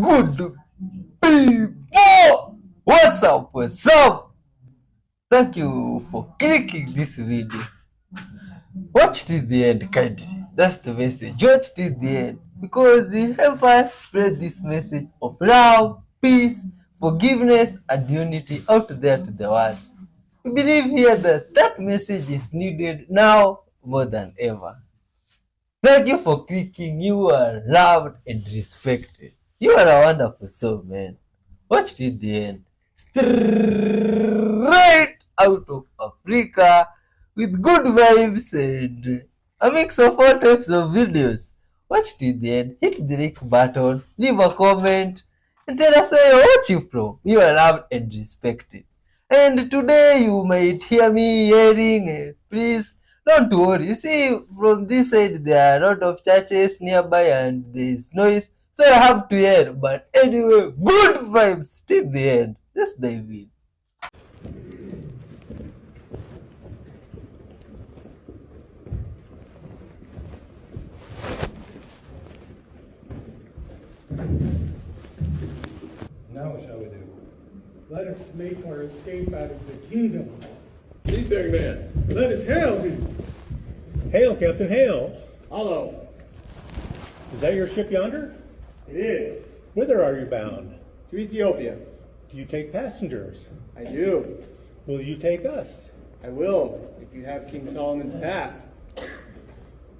Good people! What's up? What's up? Thank you for clicking this video. Watch till the end, kindly. That's the message. Watch till the end because it help us spread this message of love, peace, forgiveness, and unity out there to the world. We believe here that that message is needed now more than ever. Thank you for clicking. You are loved and respected. You are a wonderful soul, man. Watch till the end. Straight out of Africa with good vibes and a mix of all types of videos. Watch till the end. Hit the like button. Leave a comment. And tell us where you're watching from. You are loved and respected. And today you might hear me yelling. Please don't worry. You see, from this side there are a lot of churches nearby and there is noise. So I have to yell. But anyway, good vibes till the end. Let's dive in. Now what shall we do? Let us make our escape out of the kingdom. See, big man. Let us hail him. Hail, Captain, hail. Hello. Is that your ship yonder? It is. Whither are you bound? To Ethiopia. Do you take passengers? I do. Will you take us? I will, if you have King Solomon's pass.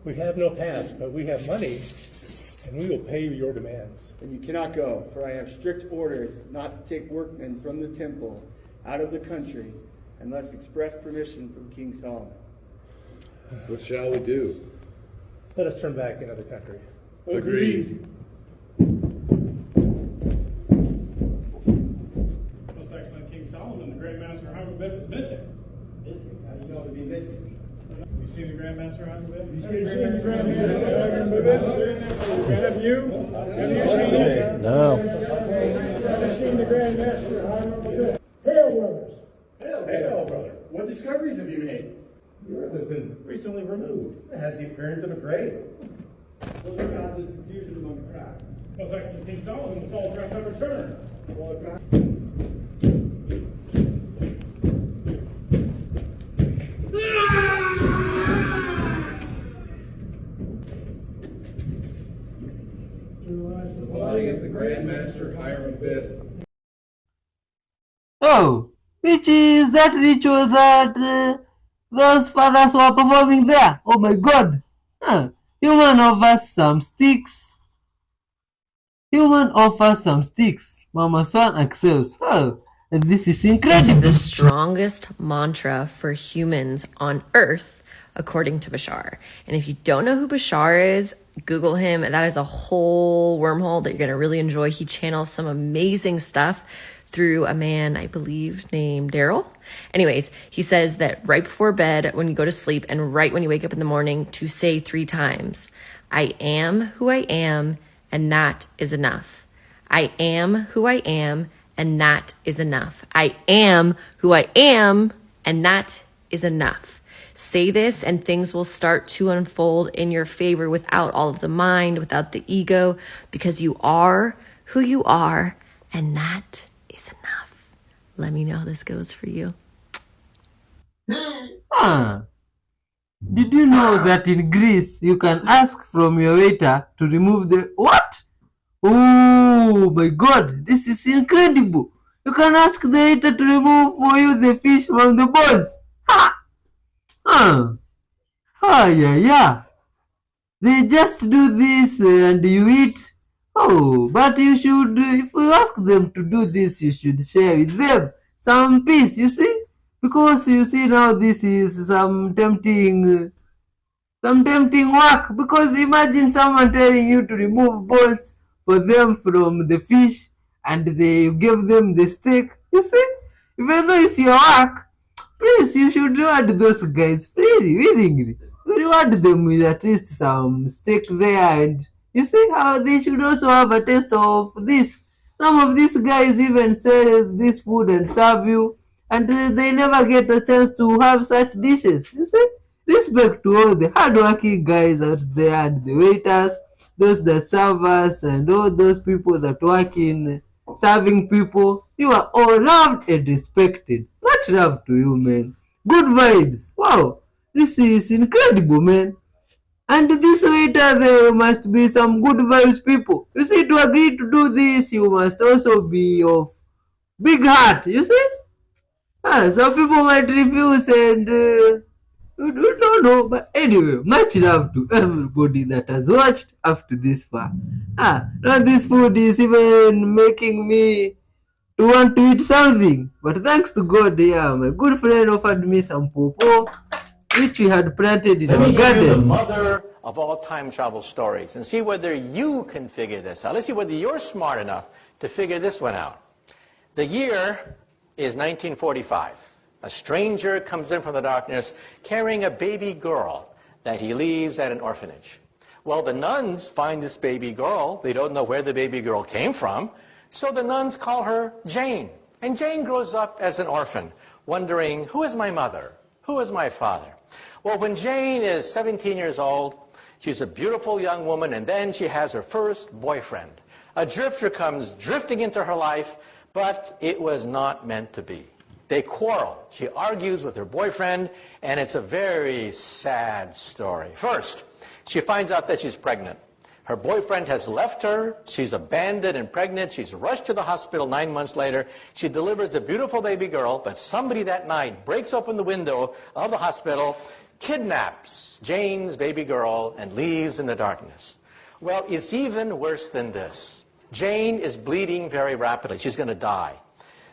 We have no pass, but we have money, and we will pay you your demands. Then you cannot go, for I have strict orders not to take workmen from the temple out of the country unless express permission from King Solomon. What shall we do? Let us turn back into the country. Agreed. Most excellent King Solomon, the Great Master Hieroglyph is missing. Missing? How do you know to be missing? You seen the Grand Master Hieroglyph? You seen the Grand Master? Have you? Have you seen it? No. Have you seen the Grand Master? Hail, brothers! Hail, brother. What discoveries have you made? The earth has been recently removed. It has the appearance of a grave. Those are causes confusion among the crowd. Most excellent King Solomon, the fall tracks have returned. The body of the Grand Master Hieroglyph. Oh, which is that ritual that those fathers were performing there? Oh my god! Human offers some sticks. Human offers some sticks. Mama Swan accepts. Oh, and this is This is incredible. the strongest mantra for humans on earth, according to Bashar. And if you don't know who Bashar is, Google him. That is a whole wormhole that you're going to really enjoy. He channels some amazing stuff through a man, I believe, named Daryl. Anyways, he says that right before bed, when you go to sleep, and right when you wake up in the morning, to say 3 times, I am who I am, and that is enough. I am who I am, and that is enough. I am who I am, and that is enough. Say this and things will start to unfold in your favor without all of the mind, without the ego, because you are who you are, and that is enough. Let me know how this goes for you. Did you know that in Greece you can ask from your waiter to remove the what? Oh my god, this is incredible. You can ask the waiter to remove for you the fish from the balls. Ha! Yeah. They just do this and you eat. Oh, but you should, if you ask them to do this, you should share with them some peace, you see? Because you see now this is some tempting work. Because imagine someone telling you to remove balls for them from the fish and they give them the steak. You see? Even though it's your work, please, you should reward those guys freely, willingly. You reward them with at least some steak there, and you see how they should also have a taste of this. Some of these guys even sell this food and serve you, and they never get a chance to have such dishes. You see? Respect to all the hardworking guys out there and the waiters, those that serve us, and all those people that work in serving people. You are all loved and respected. Much love to you, man. Good vibes. Wow, this is incredible, man. And this waiter, there must be some good vibes people. You see, to agree to do this, you must also be of big heart. You see? Some people might refuse and you don't know. But anyway, much love to everybody that has watched up to this far. Now this food is even making me to want to eat something. But thanks to God, yeah, my good friend offered me some pawpaw, which we had planted in Let our me give you the garden. mother of all time travel stories and see whether you can figure this out. Let's see whether you're smart enough to figure this one out. The year is 1945. A stranger comes in from the darkness carrying a baby girl that he leaves at an orphanage. Well, the nuns find this baby girl. They don't know where the baby girl came from, so the nuns call her Jane. And Jane grows up as an orphan, wondering, who is my mother? Who is my father? Well, when Jane is 17 years old, she's a beautiful young woman, and then she has her first boyfriend. A drifter comes drifting into her life, but it was not meant to be. They quarrel. She argues with her boyfriend, and it's a very sad story. First, she finds out that she's pregnant. Her boyfriend has left her. She's abandoned and pregnant. She's rushed to the hospital 9 months later. She delivers a beautiful baby girl, but somebody that night breaks open the window of the hospital, kidnaps Jane's baby girl, and leaves in the darkness. Well, it's even worse than this. Jane is bleeding very rapidly. She's going to die.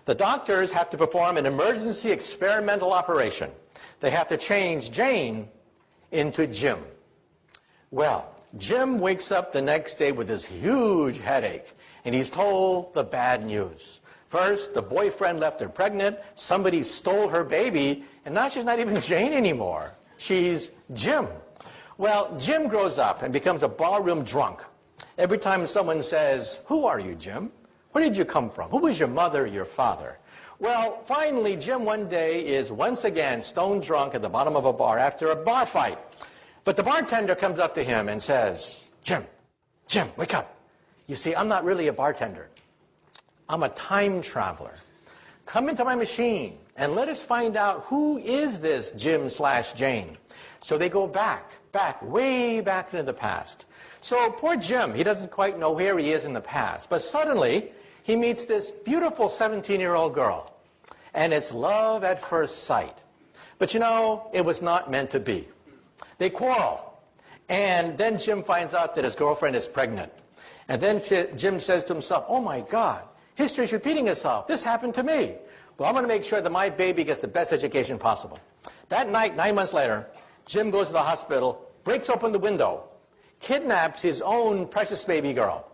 The doctors have to perform an emergency experimental operation. They have to change Jane into Jim. Well, Jim wakes up the next day with this huge headache, and he's told the bad news. First, the boyfriend left her pregnant, somebody stole her baby, and now she's not even Jane anymore. She's Jim. Well, Jim grows up and becomes a barroom drunk. Every time someone says, who are you, Jim? Where did you come from? Who was your mother, your father? Well, finally, Jim one day is once again stone drunk at the bottom of a bar after a bar fight. But the bartender comes up to him and says, Jim, wake up. You see, I'm not really a bartender. I'm a time traveler. Come into my machine and let us find out who is this Jim/Jane. So they go back, way back into the past. So poor Jim, he doesn't quite know where he is in the past. But suddenly, he meets this beautiful 17-year-old girl. And it's love at first sight. But you know, it was not meant to be. They quarrel. And then Jim finds out that his girlfriend is pregnant. And then Jim says to himself, oh my God, history's repeating itself. This happened to me. Well, I'm going to make sure that my baby gets the best education possible. That night, 9 months later, Jim goes to the hospital, breaks open the window, kidnaps his own precious baby girl.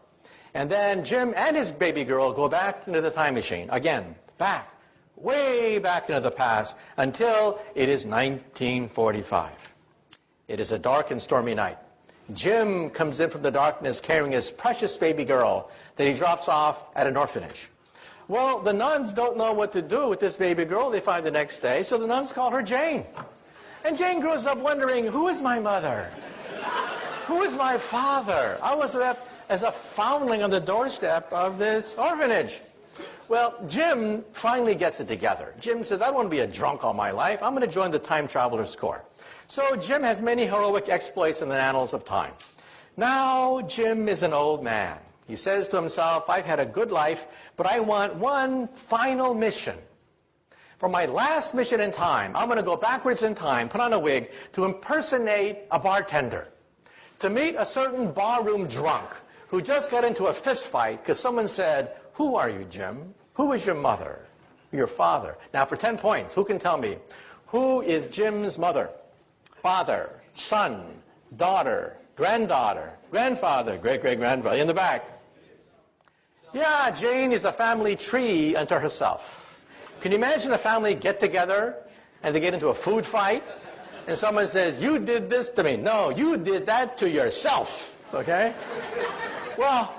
And then Jim and his baby girl go back into the time machine. Again, back, way back into the past, until it is 1945. It is a dark and stormy night. Jim comes in from the darkness carrying his precious baby girl that he drops off at an orphanage. Well, the nuns don't know what to do with this baby girl they find the next day, so the nuns call her Jane. And Jane grows up wondering, who is my mother? Who is my father? I was left as a foundling on the doorstep of this orphanage. Well, Jim finally gets it together. Jim says, I don't want to be a drunk all my life. I'm going to join the Time Traveler's Corps. So Jim has many heroic exploits in the annals of time. Now Jim is an old man. He says to himself, I've had a good life, but I want one final mission. For my last mission in time, I'm going to go backwards in time, put on a wig, to impersonate a bartender, to meet a certain barroom drunk who just got into a fist fight because someone said, who are you, Jim? Who is your mother? Your father? Now, for 10 points, who can tell me, who is Jim's mother? Father, son, daughter, granddaughter, grandfather, great-great-grandfather, in the back. Yeah, Jane is a family tree unto herself. Can you imagine a family get together and they get into a food fight and someone says, you did this to me. No, you did that to yourself, okay? Well,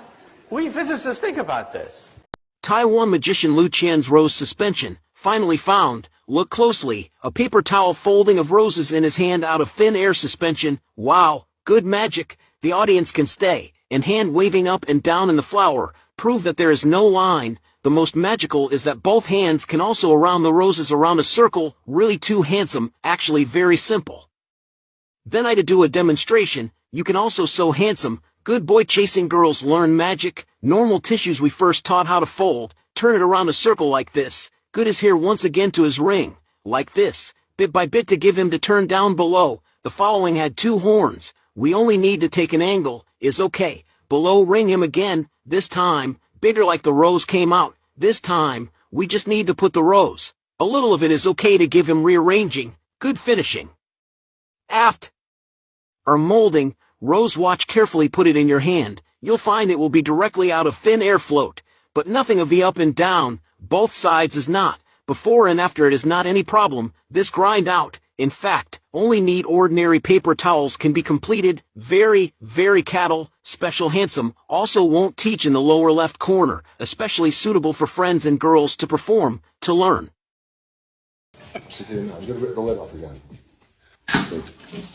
we physicists think about this. Taiwan magician Lu Qian's rose suspension, finally found. Look closely, a paper towel folding of roses in his hand out of thin air suspension. Wow, good magic. The audience can stay. and hand waving up and down in the flower prove that there is no line. The most magical is that both hands can also around the roses around a circle. Really too handsome, actually very simple. Then I to do a demonstration. You can also sew handsome. Good boy chasing girls learn magic. Normal tissues we first taught how to fold. Turn it around a circle like this. Good is here once again to his ring. Like this. Bit by bit to give him to turn down below. The following had 2 horns. We only need to take an angle. Is okay. Below ring him again. This time. Bigger like the rose came out. This time. We just need to put the rose. A little of it is okay to give him rearranging. Good finishing. Aft. Or molding. Rose watch carefully put it in your hand. You'll find it will be directly out of thin air float. But nothing of the up and down. Both sides is not. Before and after it is not any problem. This grind out. In fact, only need ordinary paper towels can be completed. Very, very cattle, special handsome. Also won't teach in the lower left corner. Especially suitable for friends and girls to perform, to learn. So I'm going to rip the lid off again.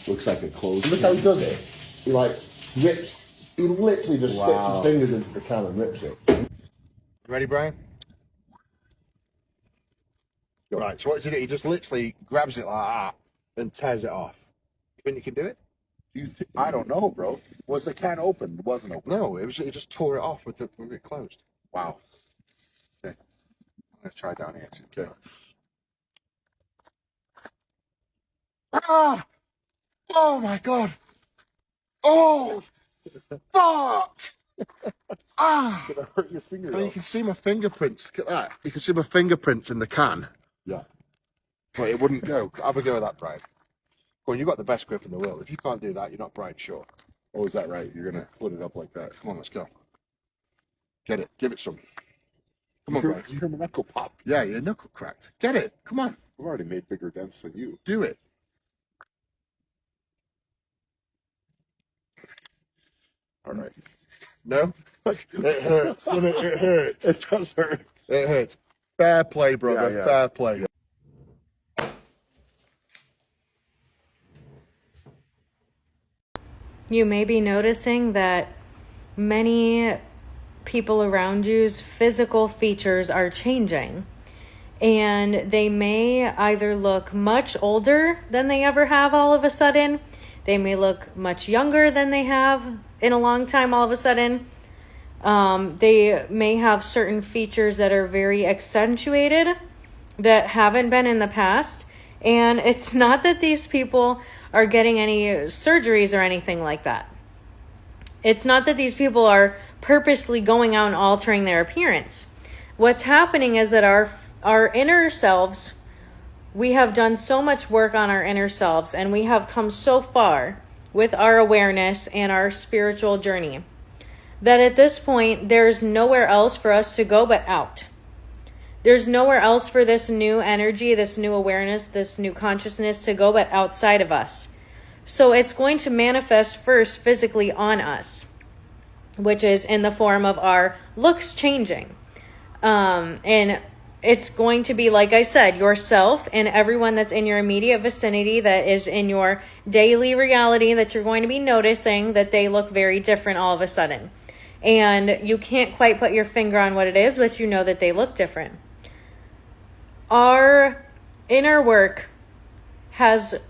Looks like it closed. Look how he does it. He like rips. He literally just sticks his fingers into the can and rips it. You ready, Brian? Right. So what does he do? He just literally grabs it like that and tears it off. You think you can do it? I don't know, bro. Was the can open? It wasn't open. No, it was. He just tore it off with it closed. Wow. Okay. I'm gonna try down here. Okay. Ah! Oh my God! Oh! Fuck! Ah! Did I hurt your finger? You can see my fingerprints. Look at that. You can see my fingerprints in the can. Yeah. But it wouldn't go. Have a go at that, Brian. Well, you've got the best grip in the world. If you can't do that, you're not Brian Shaw. Oh, is that right? You're gonna put it up like that. Come on, let's go. Get it. Give it some. Come on, Brian. You hear my knuckle pop? Yeah, your knuckle cracked. Get it. Come on. I've already made bigger dents than you. Do it. All right. No? It hurts. It hurts. It does hurt. It hurts. Fair play, brother. Yeah. Fair play. You may be noticing that many people around you's physical features are changing. And they may either look much older than they ever have all of a sudden. They may look much younger than they have in a long time all of a sudden. They may have certain features that are very accentuated that haven't been in the past. And it's not that these people are getting any surgeries or anything like that. It's not that these people are purposely going out and altering their appearance. What's happening is that our inner selves, we have done so much work on our inner selves, and we have come so far with our awareness and our spiritual journey that at this point, there's nowhere else for us to go but out. There's nowhere else for this new energy, this new awareness, this new consciousness to go but outside of us. So it's going to manifest first physically on us, which is in the form of our looks changing. And it's going to be, like I said, yourself and everyone that's in your immediate vicinity that is in your daily reality that you're going to be noticing that they look very different all of a sudden. And you can't quite put your finger on what it is, but you know that they look different. Our inner work has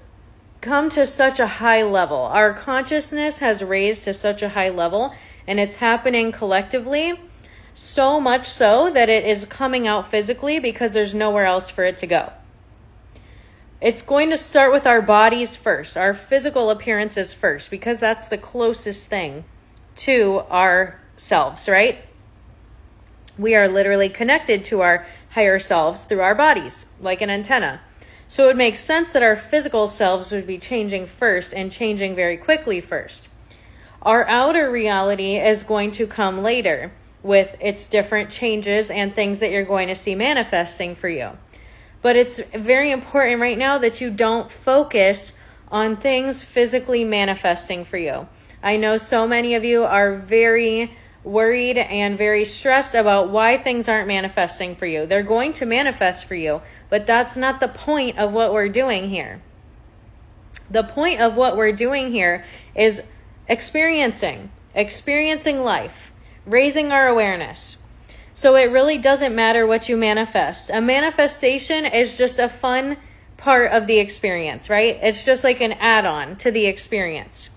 come to such a high level. Our consciousness has raised to such a high level, and it's happening collectively, so much so that it is coming out physically because there's nowhere else for it to go. It's going to start with our bodies first, our physical appearances first, because that's the closest thing to ourselves, right? We are literally connected to our higher selves through our bodies, like an antenna. So it would make sense that our physical selves would be changing first and changing very quickly first. Our outer reality is going to come later with its different changes and things that you're going to see manifesting for you. But it's very important right now that you don't focus on things physically manifesting for you. I know so many of you are very worried and very stressed about why things aren't manifesting for you. They're going to manifest for you, but that's not the point of what we're doing here. The point of what we're doing here is experiencing. experiencing life, raising our awareness. So it really doesn't matter what you manifest. A manifestation is just a fun part of the experience, right? It's just like an add-on to the experience.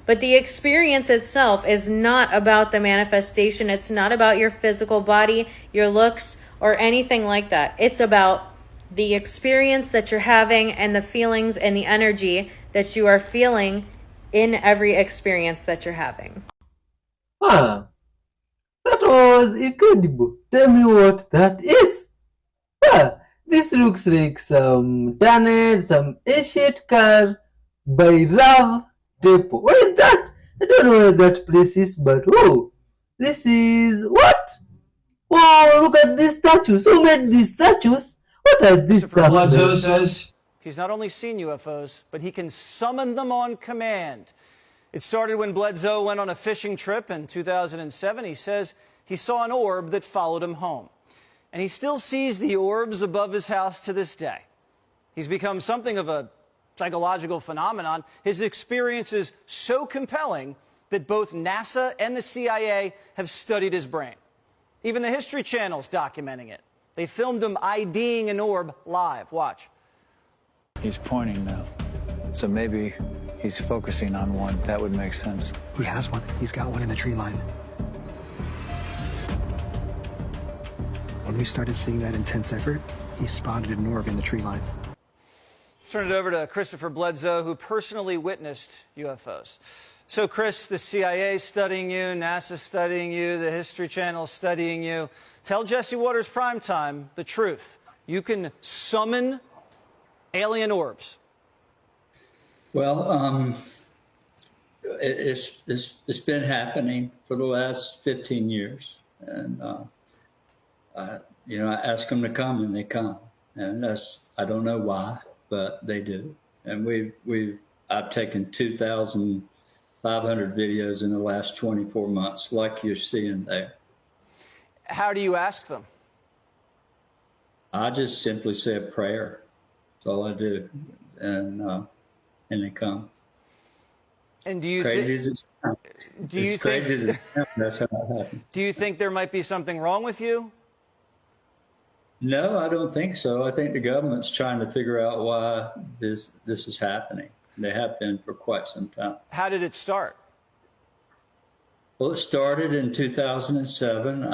But the experience itself is not about the manifestation. It's not about your physical body, your looks, or anything like that. It's about the experience that you're having and the feelings and the energy that you are feeling in every experience that you're having. Ah, that was incredible. Tell me what that is. Ah, this looks like some tunnel, some ancient car by Rav Depot. Where is that? I don't know where that place is, but oh, this is what? Oh, look at these statues. Who made these statues? What are these Christopher Bledsoe statues? says he's not only seen UFOs, but he can summon them on command. It started when Bledsoe went on a fishing trip in 2007. He says he saw an orb that followed him home. And he still sees the orbs above his house to this day. He's become something of a psychological phenomenon. His experience is so compelling that both NASA and the CIA have studied his brain. Even the History Channel's documenting it. They filmed him IDing an orb live. Watch. He's pointing now. So maybe he's focusing on one. That would make sense. He has one. He's got one in the tree line. When we started seeing that intense effort, he spotted an orb in the tree line. Let's turn it over to Christopher Bledsoe, who personally witnessed UFOs. So, Chris, the CIA studying you, NASA studying you, the History Channel studying you. Tell Jesse Waters Primetime the truth. You can summon alien orbs. Well, it's been happening for the last 15 years, and I ask them to come, and they come, and I don't know why, but they do. And I've taken 2,500 videos in the last 24 months, like you're seeing there. How do you ask them? I just simply say a prayer. That's all I do, and they come. And do you crazy as it sounds? Crazy as it sounds, that's how it happens. Do you think there might be something wrong with you? No, I don't think so. I think the government's trying to figure out why this is happening. They have been for quite some time. How did it start? Well, it started in 2007.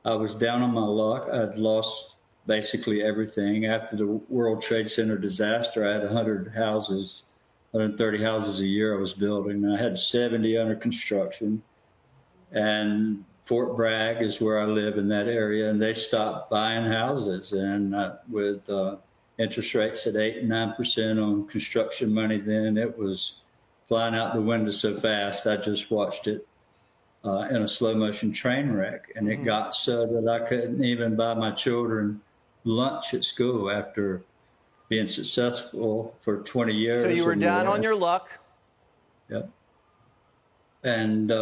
I was down on my luck. I'd lost basically everything. After the World Trade Center disaster, I had 130 houses a year I was building. I had 70 under construction. And Fort Bragg is where I live in that area, and they stopped buying houses. And with interest rates at 8 and 9% on construction money then, it was flying out the window so fast. I just watched it in a slow motion train wreck. And it got so that I couldn't even buy my children lunch at school after being successful for 20 years. So you were down on your luck. Yep. And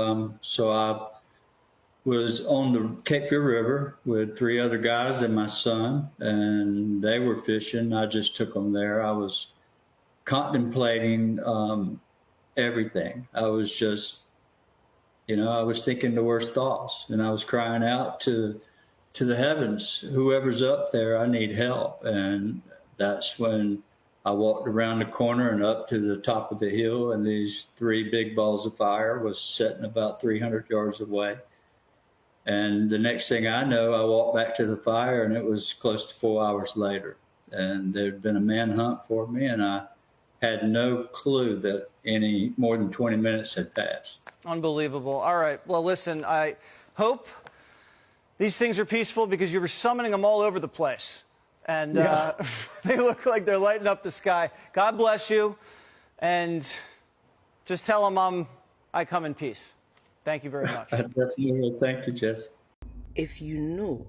so I was on the Cape Fear River with 3 other guys and my son, and they were fishing. I just took them there. I was contemplating everything. I was just, I was thinking the worst thoughts, and I was crying out to the heavens, whoever's up there, I need help. And that's when I walked around the corner and up to the top of the hill, and these 3 big balls of fire was sitting about 300 yards away. And the next thing I know, I walked back to the fire, and it was close to 4 hours later. And there'd been a manhunt for me, and I had no clue that any more than 20 minutes had passed. Unbelievable. All right. Well, listen, I hope these things are peaceful, because you were summoning them all over the place. And they look like they're lighting up the sky. God bless you. And just tell them I come in peace. Thank you very much. I definitely will. Thank you, Jess. If you know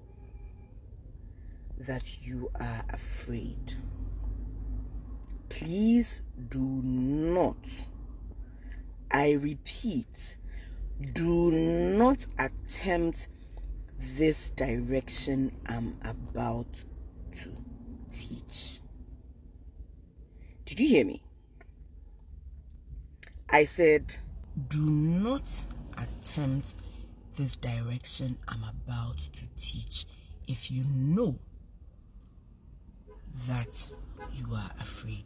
that you are afraid, please do not, I repeat, do not attempt this direction I'm about to teach. Did you hear me? I said, Do not attempt this direction I'm about to teach if you know that you are afraid.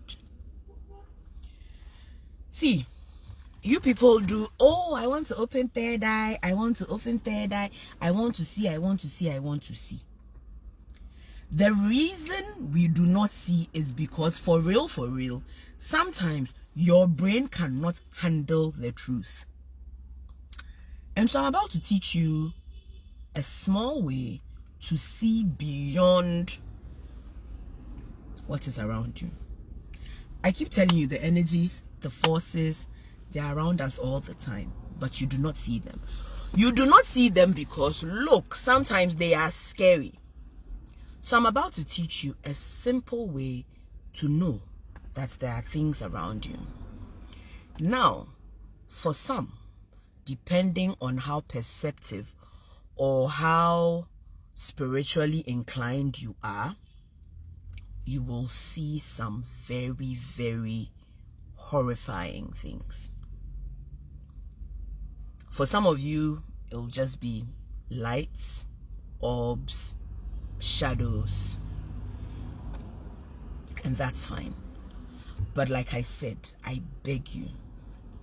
See, you people do, oh, I want to open third eye, I want to open third eye, I want to see, I want to see, I want to see. The reason we do not see is because for real, sometimes your brain cannot handle the truth. And so I'm about to teach you a small way to see beyond what is around you. I keep telling you the energies, the forces, they're around us all the time, but you do not see them. You do not see them because, look, sometimes they are scary. So I'm about to teach you a simple way to know that there are things around you. Now, for some, depending on how perceptive or how spiritually inclined you are, you will see some very, very horrifying things. For some of you, it'll just be lights, orbs, shadows, and that's fine. But like I said, I beg you,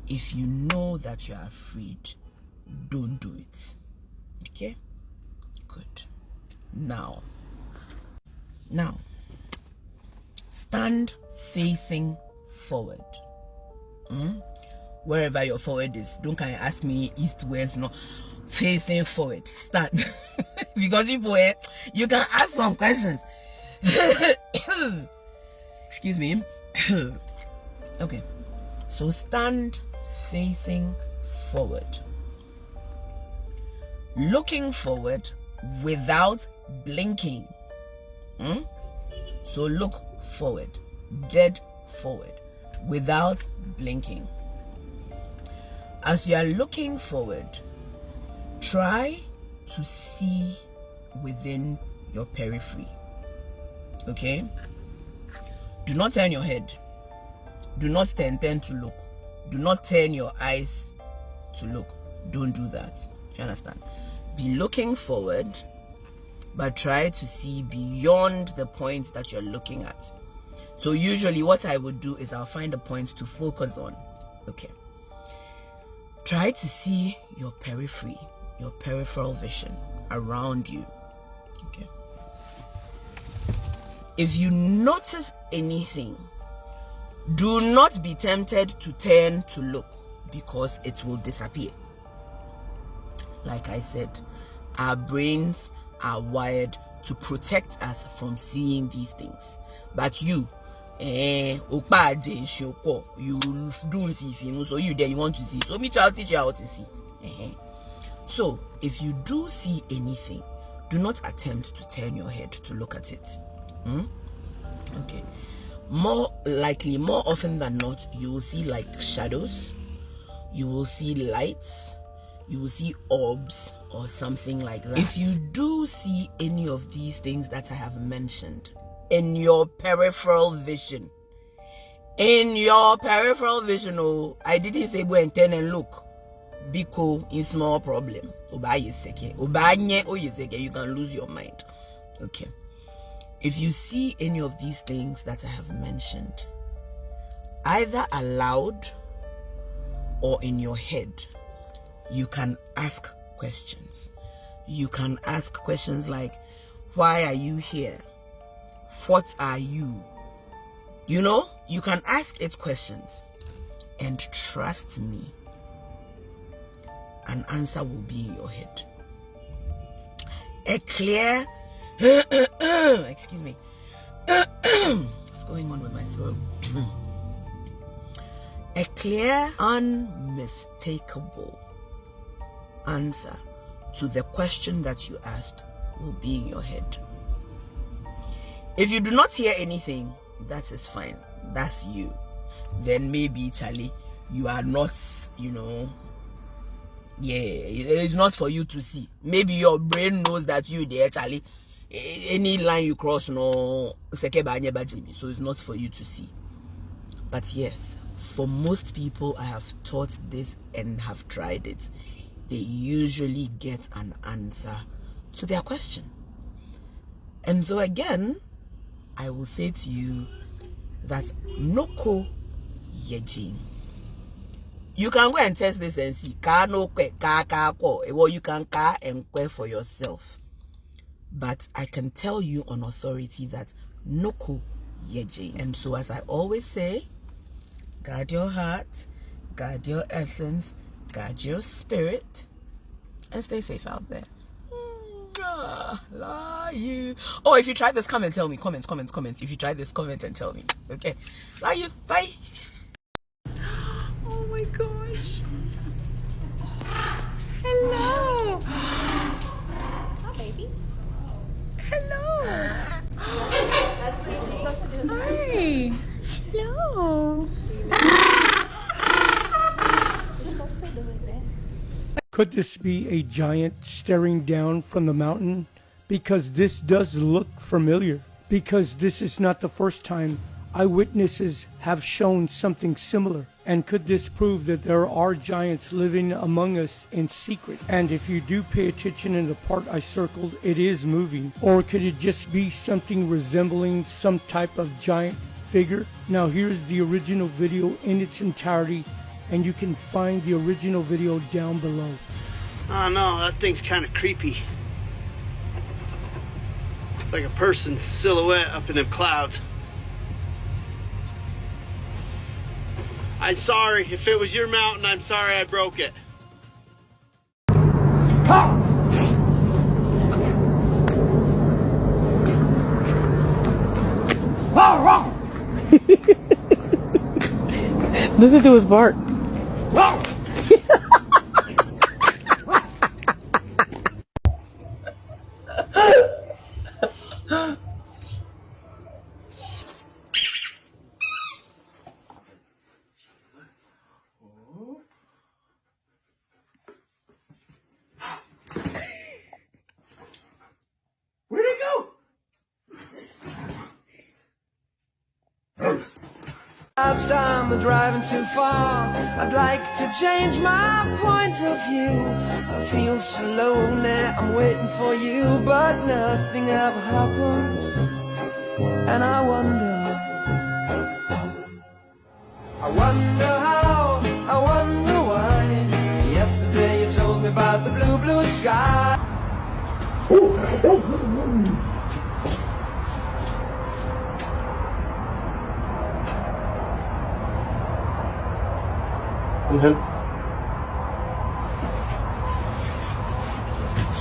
if you know that you are afraid, don't do it. Okay? Good. Now, stand facing forward. Wherever your forward is. Don't kind of ask me east, west, no. Facing forward. Stand. Because you can ask some questions. Excuse me. Okay. So stand facing forward. Looking forward without blinking. So look forward. Dead forward. Without blinking. As you are looking forward, try to see within your periphery. Okay? Do not turn your head. Do not turn to look. Do not turn your eyes to look. Don't do that. Do you understand? Be looking forward, but try to see beyond the point that you're looking at. So usually what I would do is I'll find a point to focus on. Okay. Try to see your periphery, your peripheral vision around you. Okay. If you notice anything, do not be tempted to turn to look because it will disappear. Like I said, our brains are wired to protect us from seeing these things. But you don't see, so you there you want to see. So me too, I'll teach you how to see. So if you do see anything, do not attempt to turn your head to look at it. Okay. More often than not, you will see like shadows, you will see lights, you will see orbs or something like that. If you do see any of these things that I have mentioned in your peripheral vision, oh, I didn't say go and turn and look, because it's small problem. You can lose your mind. Okay. If you see any of these things that I have mentioned, either aloud or in your head, you can ask questions. You can ask questions like, why are you here? What are you? You know, you can ask it questions. And trust me, an answer will be in your head. A clear excuse me. What's going on with my throat? A clear, unmistakable answer to the question that you asked will be in your head. If you do not hear anything, that is fine. That's you. Then maybe, Charlie, you are not, it's not for you to see. Maybe your brain knows that you there, Charlie. Any line you cross, so it's not for you to see. But yes, for most people, I have taught this and have tried it, they usually get an answer to their question. And so again, I will say to you that noko yejin. You can go and test this and see. Ka no kwe, ka ko. Well, you can ka and kwe for yourself. But I can tell you on authority that noko yejin. And so as I always say, guard your heart, guard your essence, guard your spirit, and stay safe out there. Love you. Oh, if you try this, come and tell me. Comment. If you try this, comment and tell me. Okay. Love you. Bye. Oh my gosh. Hello. Hi, babies. Hello. You're supposed to do it. Hi. Hello. You're supposed to do it there. Could this be a giant staring down from the mountain? Because this does look familiar. Because this is not the first time eyewitnesses have shown something similar. And could this prove that there are giants living among us in secret? And if you do pay attention in the part I circled, it is moving. Or could it just be something resembling some type of giant figure? Now here's the original video in its entirety, and you can find the original video down below. Oh no, that thing's kind of creepy. It's like a person's silhouette up in them clouds. I'm sorry, if it was your mountain, I'm sorry I broke it. Listen to his bark. Where'd it go? I'm driving too far. I'd like to change my point of view. I feel so lonely, I'm waiting for you, but nothing ever happens. And I wonder how, I wonder why. Yesterday you told me about the blue, blue sky.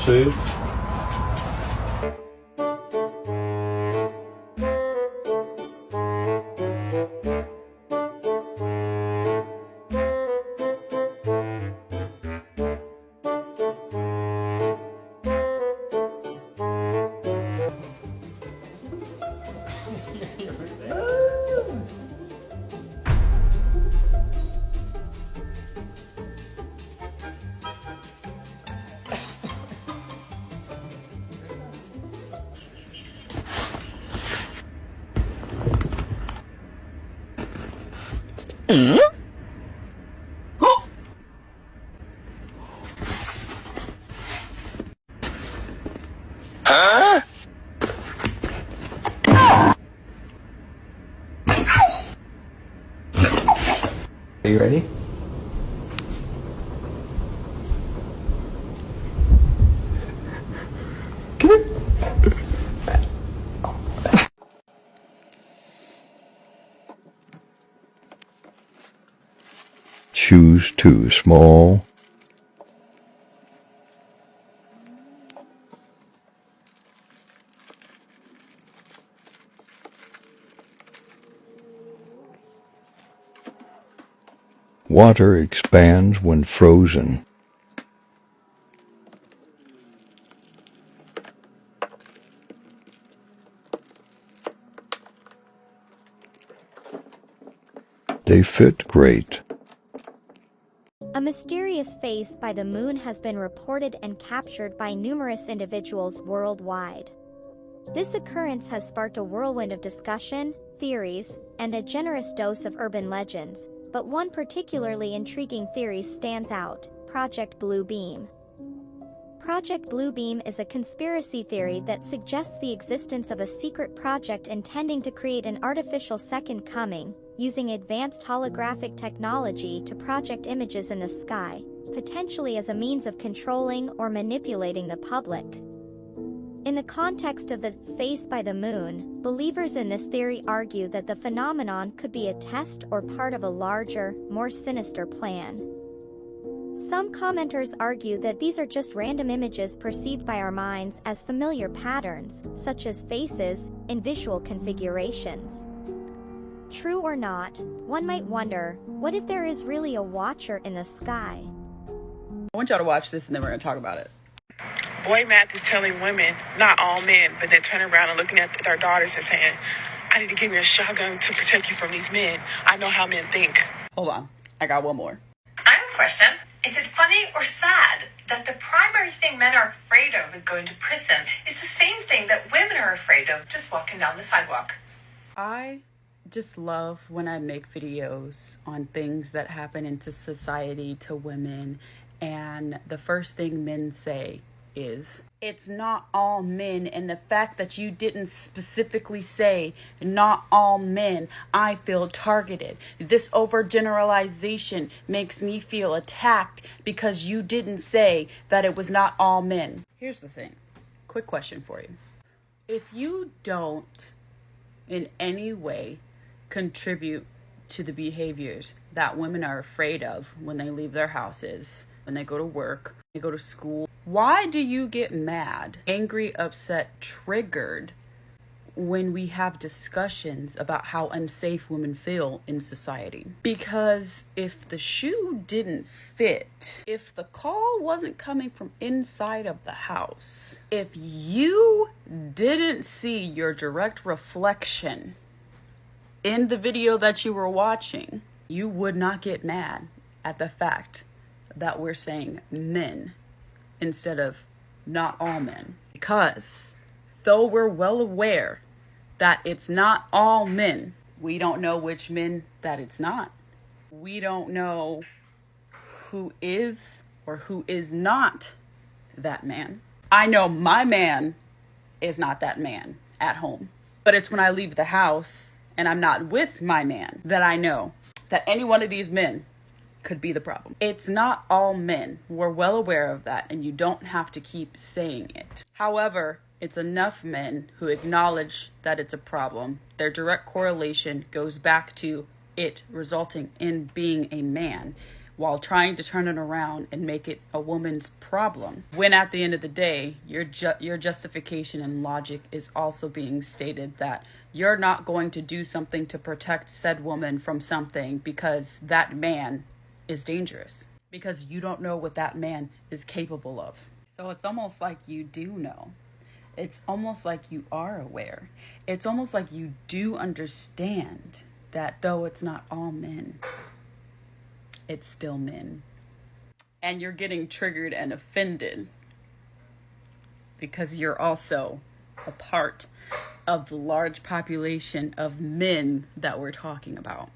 See? Huh? Are you ready? Choose too small. Water expands when frozen. They fit great. A mysterious face by the moon has been reported and captured by numerous individuals worldwide. This occurrence has sparked a whirlwind of discussion, theories, and a generous dose of urban legends, but one particularly intriguing theory stands out: Project Blue Beam. Project Blue Beam is a conspiracy theory that suggests the existence of a secret project intending to create an artificial second coming, using advanced holographic technology to project images in the sky, potentially as a means of controlling or manipulating the public. In the context of the face by the moon, believers in this theory argue that the phenomenon could be a test or part of a larger, more sinister plan. Some commenters argue that these are just random images perceived by our minds as familiar patterns, such as faces, in visual configurations. True or not, one might wonder, what if there is really a watcher in the sky? I want y'all to watch this and then we're going to talk about it. Boy math is telling women, not all men, but then turning around and looking at their daughters and saying, I need to give you a shotgun to protect you from these men. I know how men think. Hold on. I got one more. I have a question. Is it funny or sad that the primary thing men are afraid of with going to prison is the same thing that women are afraid of just walking down the sidewalk? I just love when I make videos on things that happen into society to women, and the first thing men say is, it's not all men, and the fact that you didn't specifically say not all men, I feel targeted. This overgeneralization makes me feel attacked because you didn't say that it was not all men. Here's the thing. Quick question for you. If you don't in any way contribute to the behaviors that women are afraid of when they leave their houses, when they go to work, they go to school, why do you get mad, angry, upset, triggered when we have discussions about how unsafe women feel in society? Because if the shoe didn't fit, if the call wasn't coming from inside of the house, if you didn't see your direct reflection in the video that you were watching, you would not get mad at the fact that we're saying men instead of not all men. Because though we're well aware that it's not all men, we don't know which men that it's not. We don't know who is or who is not that man. I know my man is not that man at home, but it's when I leave the house and I'm not with my man that I know that any one of these men could be the problem. It's not all men. We're well aware of that, and you don't have to keep saying it. However, it's enough men who acknowledge that it's a problem. Their direct correlation goes back to it resulting in being a man, while trying to turn it around and make it a woman's problem. When at the end of the day, your justification and logic is also being stated that you're not going to do something to protect said woman from something because that man is dangerous, because you don't know what that man is capable of. So it's almost like you do know. It's almost like you are aware. It's almost like you do understand that though it's not all men, it's still men. And you're getting triggered and offended because you're also a part of the large population of men that we're talking about.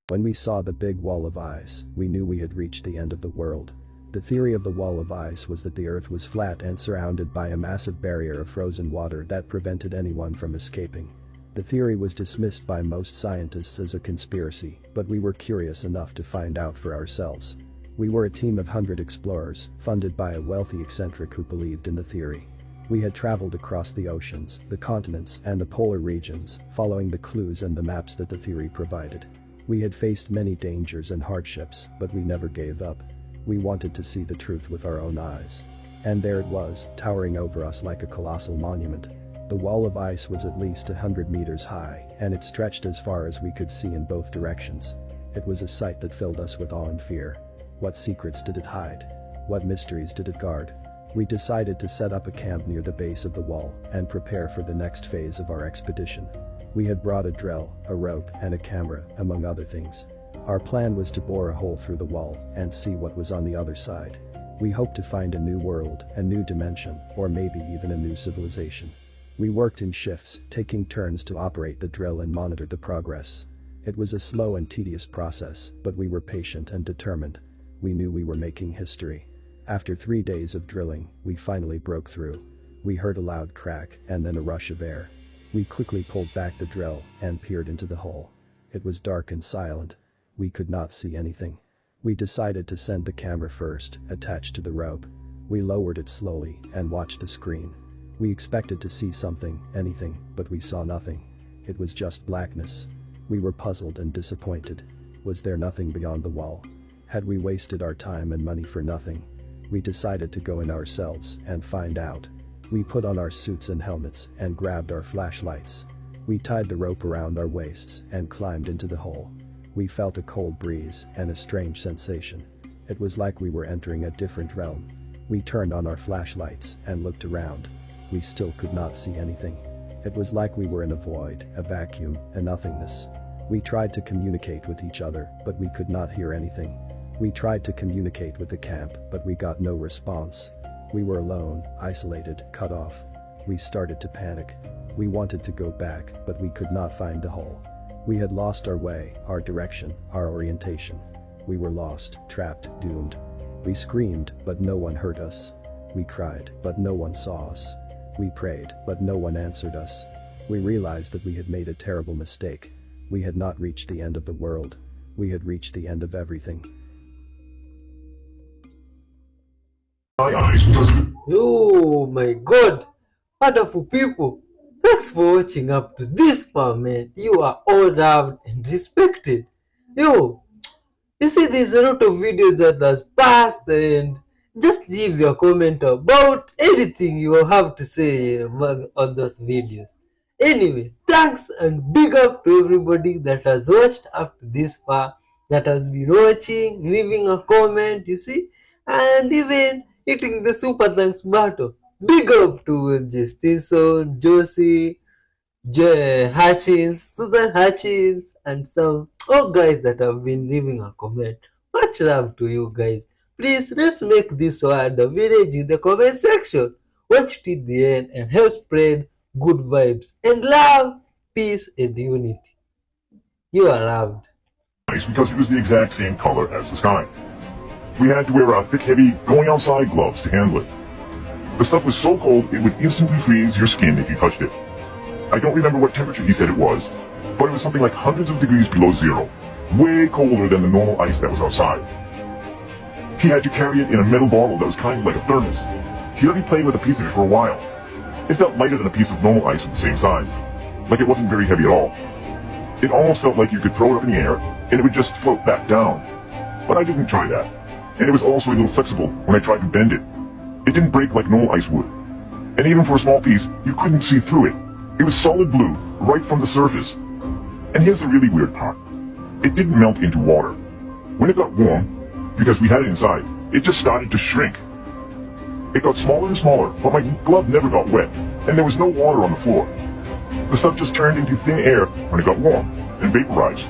When we saw the big wall of ice, we knew we had reached the end of the world. The theory of the wall of ice was that the Earth was flat and surrounded by a massive barrier of frozen water that prevented anyone from escaping. The theory was dismissed by most scientists as a conspiracy, but we were curious enough to find out for ourselves. We were a team of 100 explorers, funded by a wealthy eccentric who believed in the theory. We had traveled across the oceans, the continents, and the polar regions, following the clues and the maps that the theory provided. We had faced many dangers and hardships, but we never gave up. We wanted to see the truth with our own eyes. And there it was, towering over us like a colossal monument. The wall of ice was at least 100 meters high, and it stretched as far as we could see in both directions. It was a sight that filled us with awe and fear. What secrets did it hide? What mysteries did it guard? We decided to set up a camp near the base of the wall and prepare for the next phase of our expedition. We had brought a drill, a rope, and a camera, among other things. Our plan was to bore a hole through the wall and see what was on the other side. We hoped to find a new world, a new dimension, or maybe even a new civilization. We worked in shifts, taking turns to operate the drill and monitor the progress. It was a slow and tedious process, but we were patient and determined. We knew we were making history. After 3 days of drilling, we finally broke through. We heard a loud crack and then a rush of air. We quickly pulled back the drill and peered into the hole. It was dark and silent. We could not see anything. We decided to send the camera first, attached to the rope. We lowered it slowly and watched the screen. We expected to see something, anything, but we saw nothing. It was just blackness. We were puzzled and disappointed. Was there nothing beyond the wall? Had we wasted our time and money for nothing? We decided to go in ourselves and find out. We put on our suits and helmets and grabbed our flashlights. We tied the rope around our waists and climbed into the hole. We felt a cold breeze and a strange sensation. It was like we were entering a different realm. We turned on our flashlights and looked around. We still could not see anything. It was like we were in a void, a vacuum, a nothingness. We tried to communicate with each other, but we could not hear anything. We tried to communicate with the camp, but we got no response. We were alone, isolated, cut off. We started to panic. We wanted to go back, but we could not find the hole. We had lost our way, our direction, our orientation. We were lost, trapped, doomed. We screamed, but no one heard us. We cried, but no one saw us. We prayed, but no one answered us. We realized that we had made a terrible mistake. We had not reached the end of the world. We had reached the end of everything. Oh my god! Wonderful people! Thanks for watching up to this far, man. You are all loved and respected. Yo, you see, there's a lot of videos that has passed, and just leave your comment about anything you have to say on those videos. Anyway, thanks and big up to everybody that has watched up to this far, that has been watching, leaving a comment, you see, and even hitting the super thanks button. Big up to MJ Stinson, Josie, Hutchins, Susan Hutchins, and some guys that have been leaving a comment. Much love to you guys. Please, let's make this one the village in the comment section. Watch till the end and help spread good vibes and love, peace, and unity. You are loved. Because it was the exact same color as the sky. We had to wear thick, heavy, going outside gloves to handle it. The stuff was so cold it would instantly freeze your skin if you touched it. I don't remember what temperature he said it was, but it was something like hundreds of degrees below zero, way colder than the normal ice that was outside. He had to carry it in a metal bottle that was kind of like a thermos. He let me play with a piece of it for a while. It felt lighter than a piece of normal ice of the same size, like it wasn't very heavy at all. It almost felt like you could throw it up in the air and it would just float back down. But I didn't try that, and it was also a little flexible when I tried to bend it. It didn't break like normal ice would, and even for a small piece, you couldn't see through it. It was solid blue, right from the surface. And here's the really weird part. It didn't melt into water. When it got warm, because we had it inside, it just started to shrink. It got smaller and smaller, but my glove never got wet, and there was no water on the floor. The stuff just turned into thin air when it got warm, and vaporized.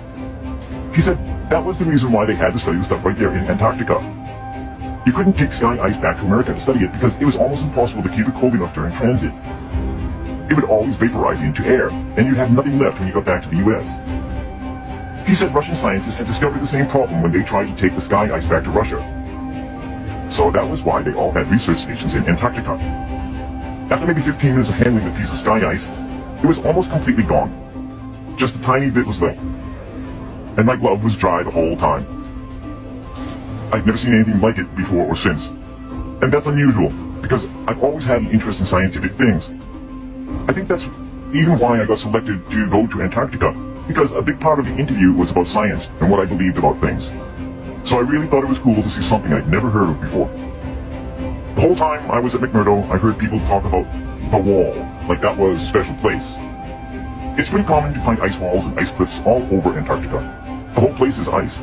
He said that was the reason why they had to study the stuff right there in Antarctica. You couldn't take sky ice back to America to study it because it was almost impossible to keep it cold enough during transit. It would always vaporize into air, and you'd have nothing left when you got back to the US. He said Russian scientists had discovered the same problem when they tried to take the sky ice back to Russia. So that was why they all had research stations in Antarctica. After maybe 15 minutes of handling the piece of sky ice, it was almost completely gone. Just a tiny bit was left. And my glove was dry the whole time. I've never seen anything like it before or since. And that's unusual, because I've always had an interest in scientific things. I think that's even why I got selected to go to Antarctica, because a big part of the interview was about science and what I believed about things. So I really thought it was cool to see something I'd never heard of before. The whole time I was at McMurdo, I heard people talk about the wall, like that was a special place. It's pretty common to find ice walls and ice cliffs all over Antarctica. The whole place is ice.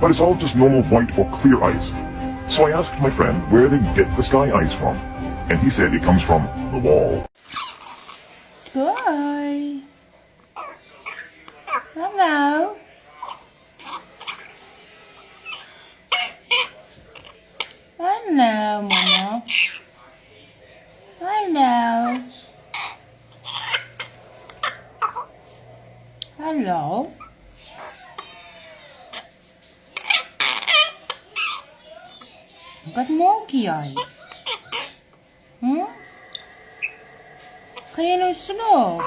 But it's all just normal white or clear ice. So I asked my friend where they get the sky ice from, and he said it comes from the wall. Sky. Hello. Hello, Mama. Hello. Hello. yan? Kaya nang slob?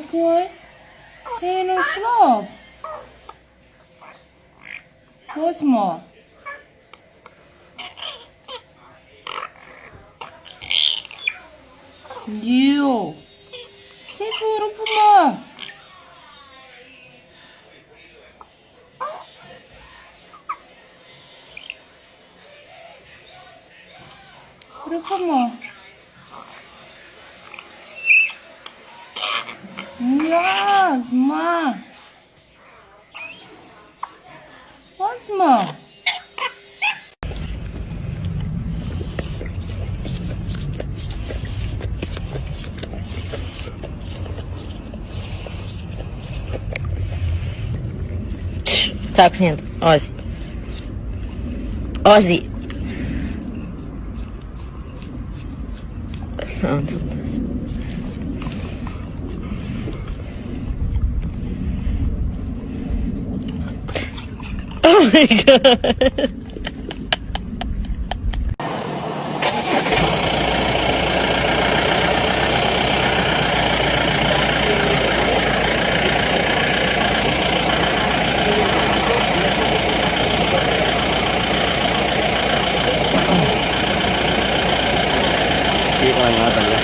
Squad? Kaya nang slob? Cosmo? You. Say puro po mo. Puro po mo. Yes, ma. What's ma? Tak snięty. Ozzy. Ozzy. Oh my god. Hindi ko nga talaga.